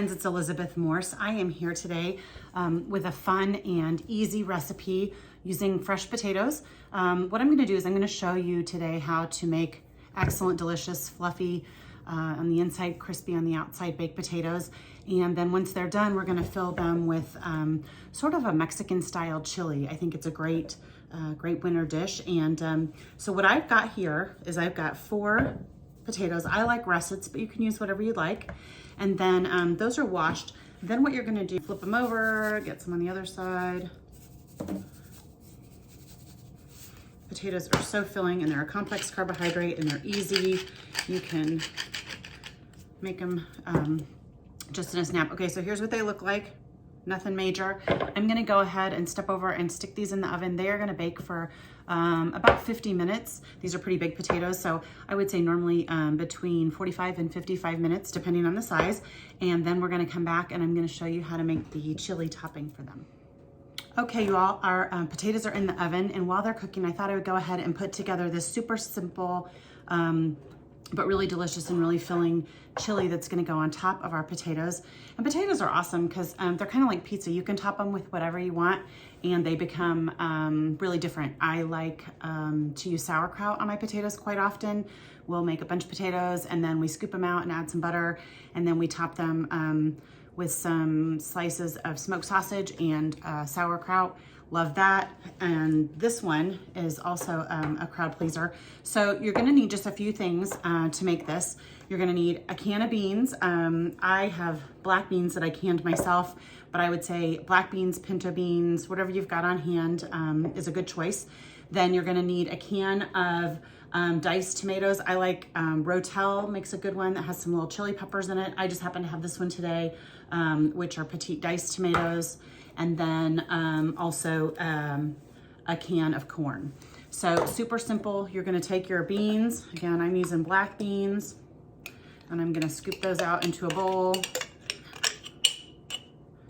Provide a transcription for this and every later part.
friends, it's Elizabeth Morse. I am here today with a fun and easy recipe using fresh potatoes. What I'm going to do is I'm going to show you today how to make excellent, delicious, fluffy, on the inside, crispy on the outside baked potatoes. And then once they're done, we're going to fill them with sort of a Mexican style chili. I think it's a great winter dish. And so what I've got here is I've got 4 potatoes. I like russets, but you can use whatever you like. And then those are washed. Then what you're gonna do, flip them over, get some on the other side. Potatoes are so filling and they're a complex carbohydrate and they're easy. You can make them just in a snap. Okay, so here's what they look like. Nothing major. I'm gonna go ahead and step over and stick these in the oven. They are gonna bake for about 50 minutes. These are pretty big potatoes, so I would say normally between 45 and 55 minutes, depending on the size. And then we're gonna come back and I'm gonna show you how to make the chili topping for them. Okay, you all, our potatoes are in the oven, and while they're cooking, I thought I would go ahead and put together this super simple, but really delicious and really filling chili that's gonna go on top of our potatoes. And potatoes are awesome because they're kind of like pizza. You can top them with whatever you want and they become really different. I like to use sauerkraut on my potatoes quite often. We'll make a bunch of potatoes and then we scoop them out and add some butter, and then we top them with some slices of smoked sausage and sauerkraut. Love that. And this one is also a crowd pleaser. So you're gonna need just a few things to make this. You're gonna need a can of beans. I have black beans that I canned myself, but I would say black beans, pinto beans, whatever you've got on hand is a good choice. Then you're gonna need a can of diced tomatoes. I like Rotel makes a good one that has some little chili peppers in it. I just happen to have this one today, which are petite diced tomatoes. And then also a can of corn. So super simple. You're gonna take your beans. Again, I'm using black beans, and I'm gonna scoop those out into a bowl.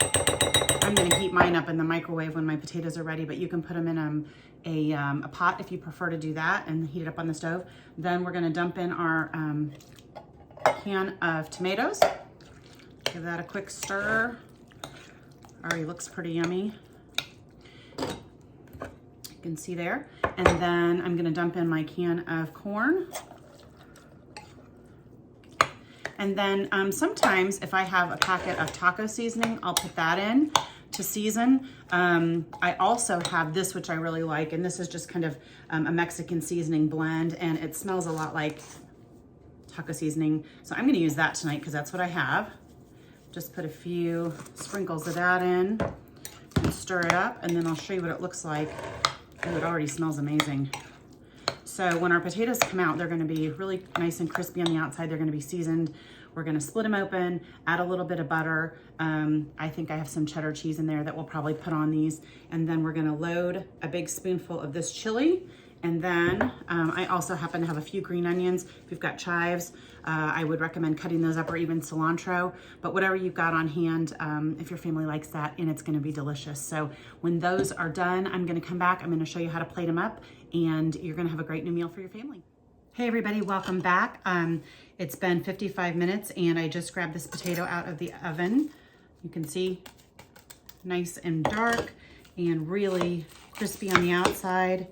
I'm gonna heat mine up in the microwave when my potatoes are ready, but you can put them in a pot if you prefer to do that and heat it up on the stove. Then we're gonna dump in our can of tomatoes. Give that a quick stir. Already looks pretty yummy. You can see there. And then I'm gonna dump in my can of corn. And then sometimes if I have a packet of taco seasoning, I'll put that in to season. I also have this, which I really like, and this is just kind of a Mexican seasoning blend, and it smells a lot like taco seasoning. So I'm gonna use that tonight because that's what I have. Just put a few sprinkles of that in and stir it up, and then I'll show you what it looks like. Oh, it already smells amazing. So when our potatoes come out, they're gonna be really nice and crispy on the outside. They're gonna be seasoned. We're gonna split them open, add a little bit of butter. I think I have some cheddar cheese in there that we'll probably put on these. And then we're gonna load a big spoonful of this chili. And then I also happen to have a few green onions. If you've got chives, I would recommend cutting those up, or even cilantro, but whatever you've got on hand, if your family likes that, and it's gonna be delicious. So when those are done, I'm gonna come back, I'm gonna show you how to plate them up, and you're gonna have a great new meal for your family. Hey everybody, welcome back. It's been 55 minutes and I just grabbed this potato out of the oven. You can see nice and dark and really crispy on the outside.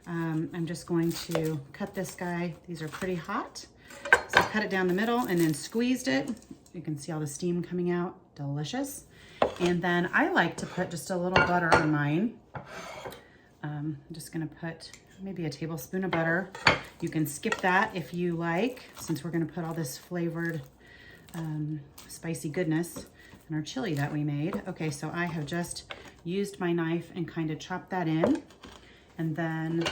I'm just going to cut this guy. These are pretty hot. So I cut it down the middle and then squeezed it. You can see all the steam coming out. Delicious. And then I like to put just a little butter on mine. I'm just gonna put maybe a tablespoon of butter. You can skip that if you like, since we're gonna put all this flavored spicy goodness in our chili that we made. Okay, so I have just used my knife and kind of chopped that in. And then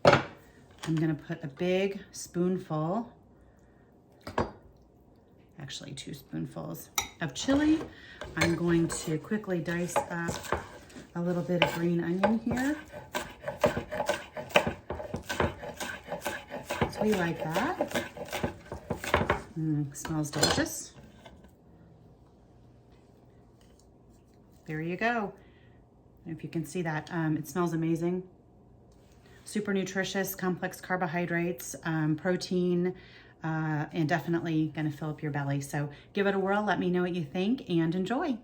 I'm gonna put a big spoonful, actually 2 spoonfuls of chili. I'm going to quickly dice up a little bit of green onion here. So we like that. Smells delicious. There you go. If you can see that, it smells amazing. Super nutritious, complex carbohydrates, protein, and definitely gonna fill up your belly. So give it a whirl, let me know what you think, and enjoy.